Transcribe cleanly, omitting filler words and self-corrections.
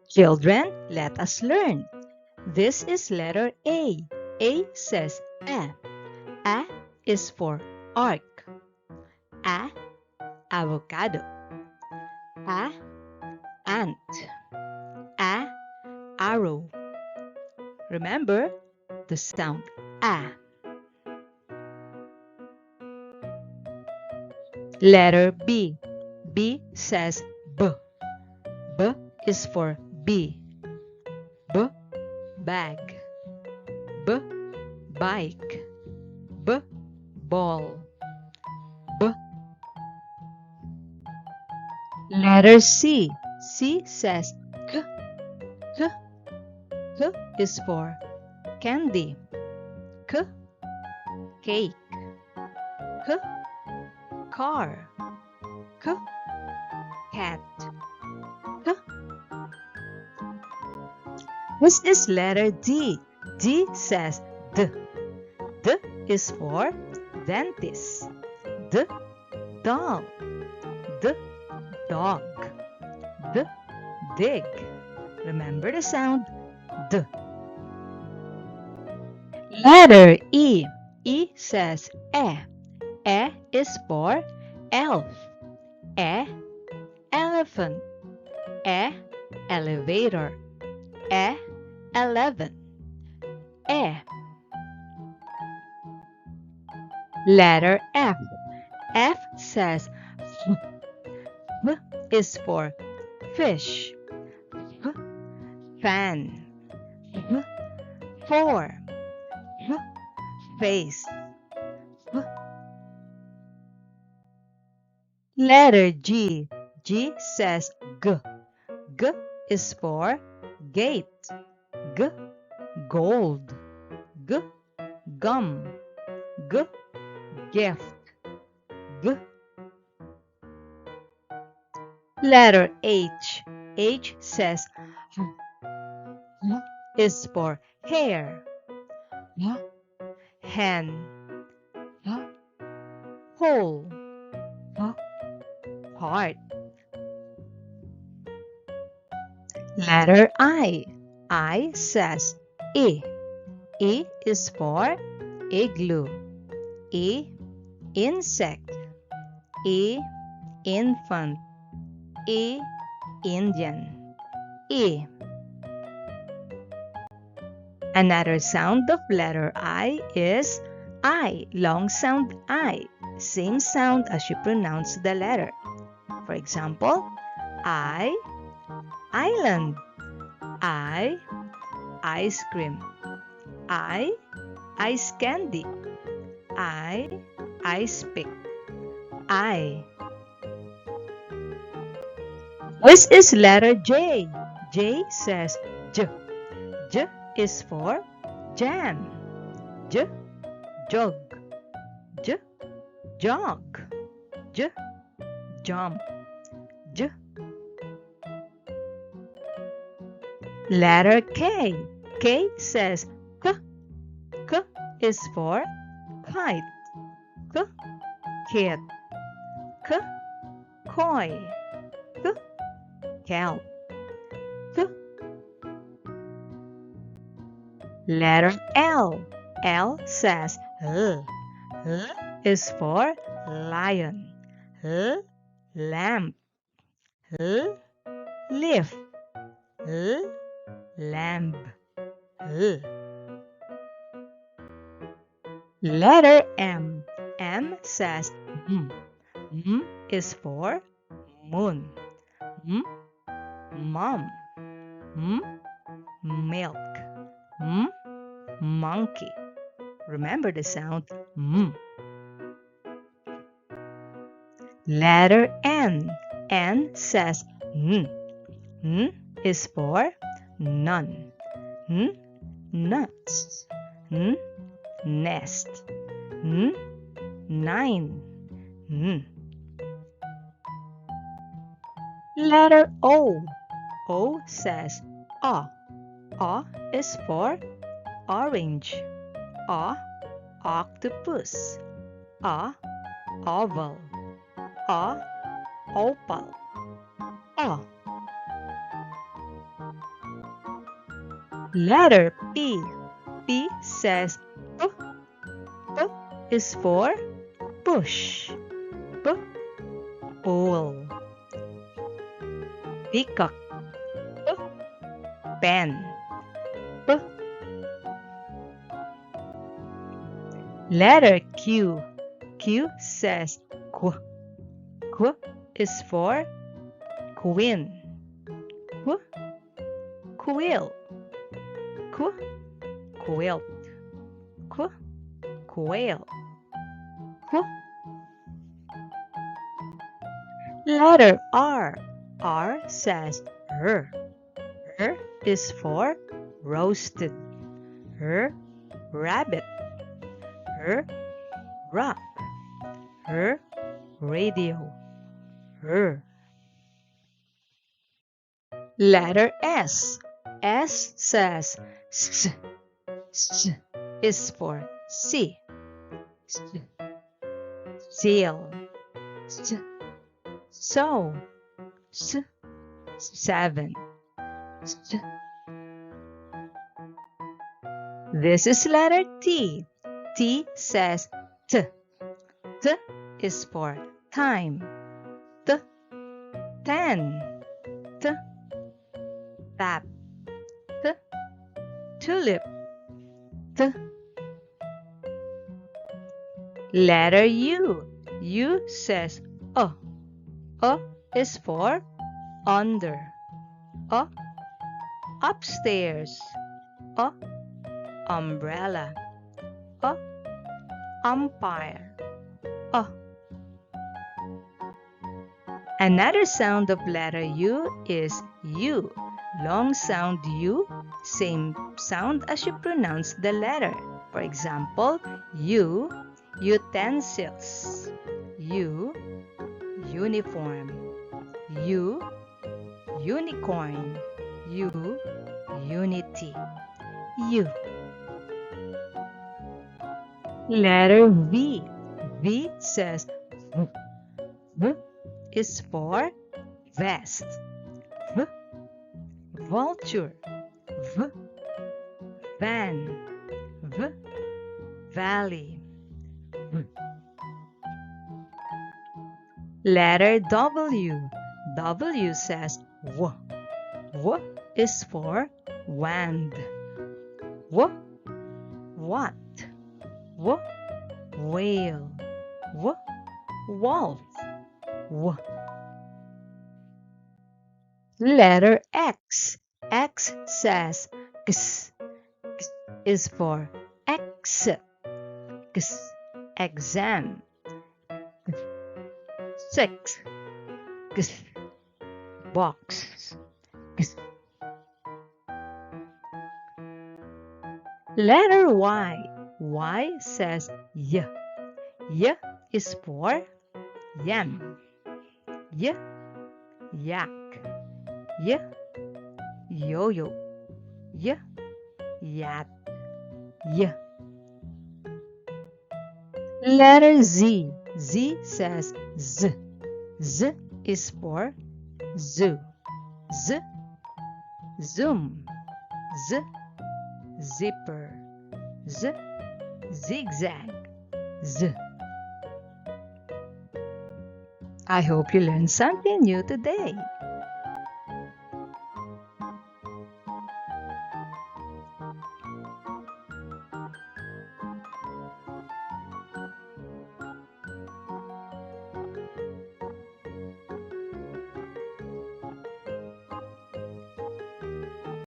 Children, let us learn. This is letter A. A says A. A is for ark. A, avocado. A, ant. A, arrow. Remember the sound A. Letter B. B says B. B is for bee. B, bag. B, bike. B, ball. B. Letter C. C says K. K. K is for candy. K, cake. K, car. K, cat. K. This is letter D. D says D. D is for dentist. D, dog. D, dog. D, dig. Remember the sound D. Letter E. E says E. E is for elf. E, elephant. E, elevator. E, 11. E. Letter F. F says F. F is for fish. F, fan. F, for. F, face. F. Letter G. G says G. G is for gate. G, gold. G, gum. G, gift. G. Letter H. H says H. H is for hair. H, hen. H, hole. H, heart. Letter I. I says E. E is for igloo. E, insect. E, infant. E, Indian. E. Another sound of letter I is I, long sound I, same sound as you pronounce the letter. For example, I, island. I, ice cream. I, ice candy. I, ice pick. I. This is letter J. J says J. J is for jam. J, jug. J, jog. J, jump. J. Letter K. K says K. K is for kite. K, kid. K, koi. K, kelp. K. Letter L. L says L. L is for lion. L, lamp. L, leaf. L, lamb. L. Letter M. M says M. M is for moon. M, mom. M, milk. M, monkey. Remember the sound M. Letter N. N says N. N is for none. N, nuts. N, nest. N, 9. N. Letter O. O says O. O is for orange. O, octopus. O, oval. O, opal. O. Letter P. P says P. P is for push. P. Owl. Peacock. P. Pen. P. Letter Q. Q says Q. Q is for queen. Q. Quill. Q. Quilt. Q. Quail. Q. Letter R. R says R. R is for roasted. R. Rabbit. R. Rock. R. Radio. R. Letter S. S says S. S is for sea. S. Seal. S. So. S. Seven. S. This is letter T. T says T. T is for time. T. 10. T. Tap. T. Tulip. T. Letter U. U says O. O is for under. O. Upstairs. O. Umbrella. O. Umpire. O. Another sound of letter U is U. Long sound U, same sound as you pronounce the letter. For example, U, utensils. U, uniform. U, unicorn. U, unity. U. Letter V. V says V. V is for vest. V. Vulture. V. Van. V. Valley. V. Letter W. W says W. W is for wand. W. What. W. Whale. W. Wolf. W. Letter X. X says X. X is for exit. X. Exam. X. Six. X. Box. X. Letter Y. Y says Y. Y is for yam. Y. Yak. Y. Yo-yo. Y. Yat. Y. Letter Z. Z says Z. Z is for zoo. Z. Zoom. Z. Zipper. Z. Zigzag. Z. I hope you learned something new today.